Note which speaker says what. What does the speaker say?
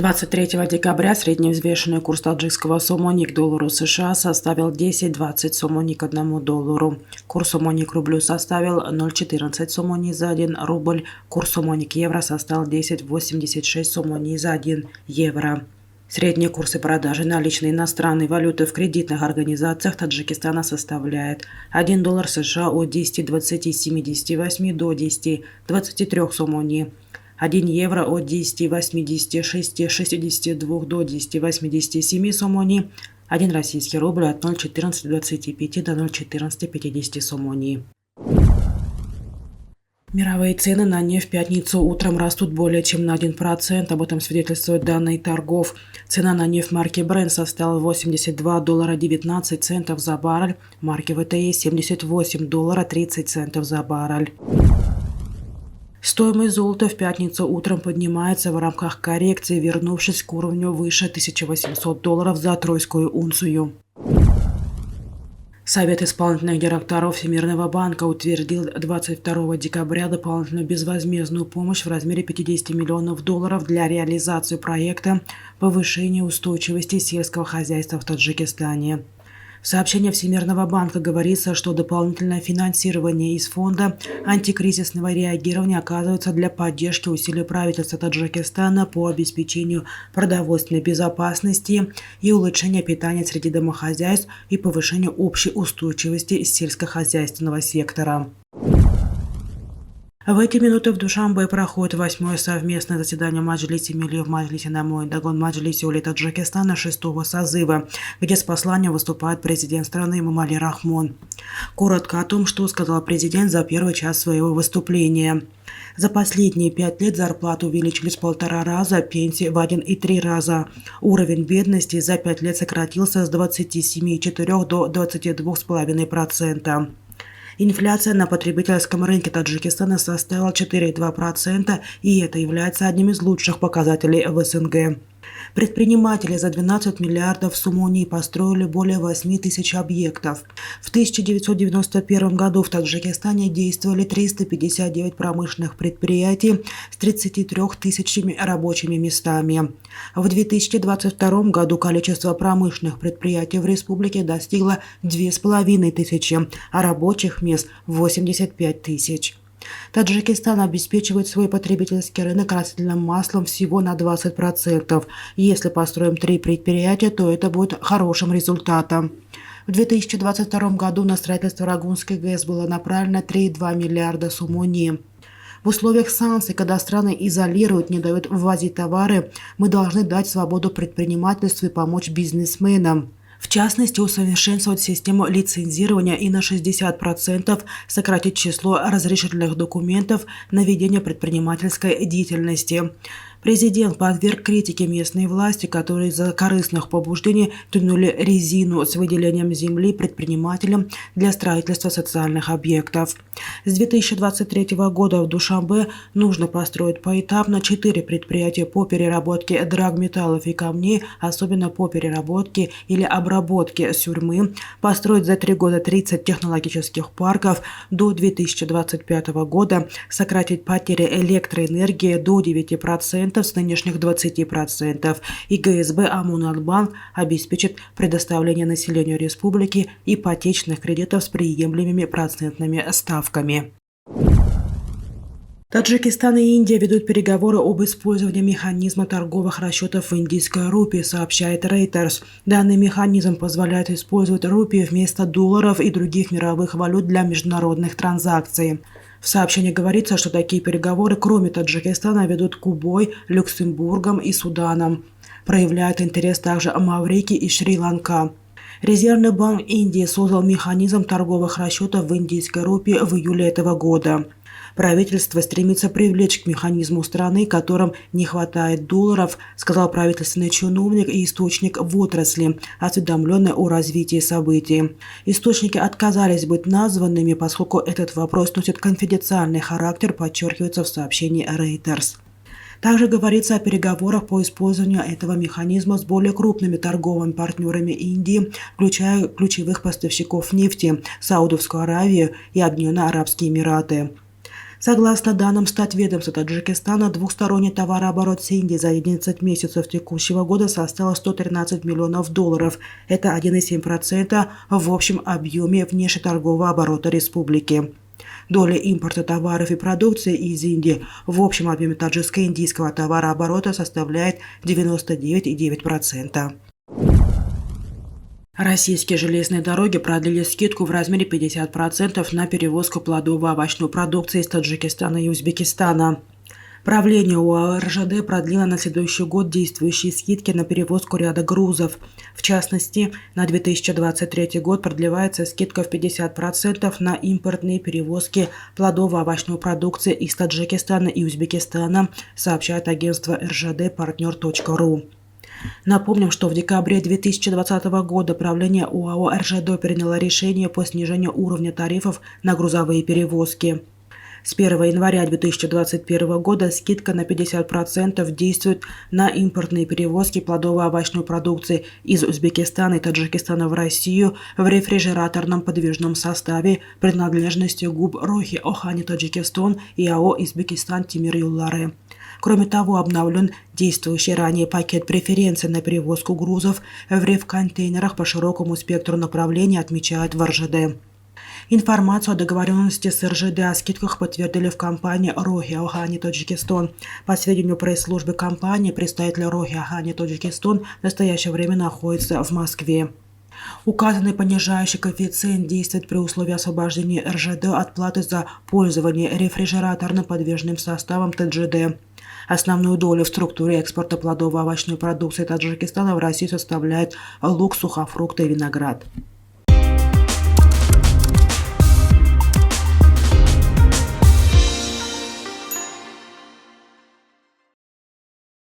Speaker 1: 23 декабря средневзвешенный курс таджикского сомони к доллару США составил 10,20 сомони к $1. Курс сомони к рублю составил 0,14 сомони за 1 рубль. Курс сомони к евро составил 10,86 сомони за 1 евро. Средние курсы продажи наличной иностранной валюты в кредитных организациях Таджикистана составляет 1 доллар США от 10,2078 до 10,23 сомони. 1 евро от 10,86-62 до 10,87 сомони. 1 российский рубль от 0,1425 до 0,1450 сомони. Мировые цены на нефть в пятницу утром растут более чем на 1%. Об этом свидетельствуют данные торгов. Цена на нефть марки Brent составила $82.19 за баррель, марки ВТИ $78.30 за баррель. Стоимость золота в пятницу утром поднимается в рамках коррекции, вернувшись к уровню выше $1800 за тройскую унцию. Совет исполнительных директоров Всемирного банка утвердил 22 декабря дополнительную безвозмездную помощь в размере $50 миллионов для реализации проекта повышения устойчивости сельского хозяйства в Таджикистане. В сообщении Всемирного банка говорится, что дополнительное финансирование из фонда антикризисного реагирования оказывается для поддержки усилий правительства Таджикистана по обеспечению продовольственной безопасности и улучшения питания среди домохозяйств и повышению общей устойчивости сельскохозяйственного сектора. В эти минуты в Душанбе проходит 8-е совместное заседание Маджлиси Милли в Маджлисе Намоин Дагон Маджлисе Ули Таджикистана 6-го созыва, где с посланием выступает президент страны Эмомали Рахмон. Коротко о том, что сказал президент за первый час своего выступления. За последние 5 лет зарплату увеличились в 1,5 раза, пенсии в 1,3 раза. Уровень бедности за 5 лет сократился с 27,4 до 22,5%. Инфляция на потребительском рынке Таджикистана составила 4,2%, и это является одним из лучших показателей в СНГ. Предприниматели за 12 миллиардов сомони построили более 8 тысяч объектов. В 1991 году в Таджикистане действовали 359 промышленных предприятий с 33 тысячами рабочими местами. В 2022 году количество промышленных предприятий в республике достигло 2500, а рабочих мест – 85 тысяч. Таджикистан обеспечивает свой потребительский рынок растительным маслом всего на 20%. Если построим 3 предприятия, то это будет хорошим результатом. В 2022 году на строительство Рагунской ГЭС было направлено 3,2 миллиарда сомони. В условиях санкций, когда страны изолируют, не дают ввозить товары, мы должны дать свободу предпринимательству и помочь бизнесменам. В частности, усовершенствовать систему лицензирования и на 60% сократить число разрешительных документов на ведение предпринимательской деятельности. Президент подверг критике местные власти, которые из-за корыстных побуждений тянули резину с выделением земли предпринимателям для строительства социальных объектов. С 2023 года в Душанбе нужно построить поэтапно 4 предприятия по переработке драгметаллов и камней, особенно по переработке или обработке сюрьмы, построить за 3 года 30 технологических парков, до 2025 года сократить потери электроэнергии до 9% с нынешних 20%, и ГСБ Амунатбанк обеспечит предоставление населению республики ипотечных кредитов с приемлемыми процентными ставками. Таджикистан и Индия ведут переговоры об использовании механизма торговых расчетов в индийской рупии, сообщает Reuters. Данный механизм позволяет использовать рупии вместо долларов и других мировых валют для международных транзакций. В сообщении говорится, что такие переговоры, кроме Таджикистана, ведут Кубой, Люксембургом и Суданом. Проявляют интерес также Маврикий и Шри-Ланка. Резервный банк Индии создал механизм торговых расчетов в индийской рупии в июле этого года. Правительство стремится привлечь к механизму страны, которым не хватает долларов, сказал правительственный чиновник и источник в отрасли, осведомленный о развитии событий. Источники отказались быть названными, поскольку этот вопрос носит конфиденциальный характер, подчеркивается в сообщении Reuters. Также говорится о переговорах по использованию этого механизма с более крупными торговыми партнерами Индии, включая ключевых поставщиков нефти – Саудовскую Аравию и Объединенные Арабские Эмираты. Согласно данным статведомства Таджикистана, двухсторонний товарооборот с Индией за 11 месяцев текущего года составил $113 миллионов. Это 1,7% в общем объеме внешнеторгового оборота республики. Доля импорта товаров и продукции из Индии в общем объеме таджикско-индийского товарооборота составляет 99,9%. Российские железные дороги продлили скидку в размере 50% на перевозку плодово-овощной продукции из Таджикистана и Узбекистана. Правление ОАО РЖД продлило на следующий год действующие скидки на перевозку ряда грузов. В частности, на 2023 год продлевается скидка в 50% на импортные перевозки плодово-овощной продукции из Таджикистана и Узбекистана, сообщает агентство РЖД Партнер.ру. Напомним, что в декабре 2020 года правление ОАО РЖД приняло решение по снижению уровня тарифов на грузовые перевозки. С 1 января 2021 года скидка на 50% действует на импортные перевозки плодово-овощной продукции из Узбекистана и Таджикистана в Россию в рефрижераторном подвижном составе принадлежностью ГУП Рохи Охани Таджикистан и АО Узбекистан Тимир Юлларе. Кроме того, обновлен действующий ранее пакет преференций на перевозку грузов в рефконтейнерах по широкому спектру направлений, отмечают в РЖД. Информацию о договоренности с РЖД о скидках подтвердили в компании Рохи Охани Таджикистан. По сведению пресс-службы компании, представитель Рохи Охани Таджикистан в настоящее время находится в Москве. Указанный понижающий коэффициент действует при условии освобождения РЖД от платы за пользование рефрижераторным подвижным составом ТЖД. Основную долю в структуре экспорта плодово-овощной продукции Таджикистана в Россию составляет лук, сухофрукты и виноград.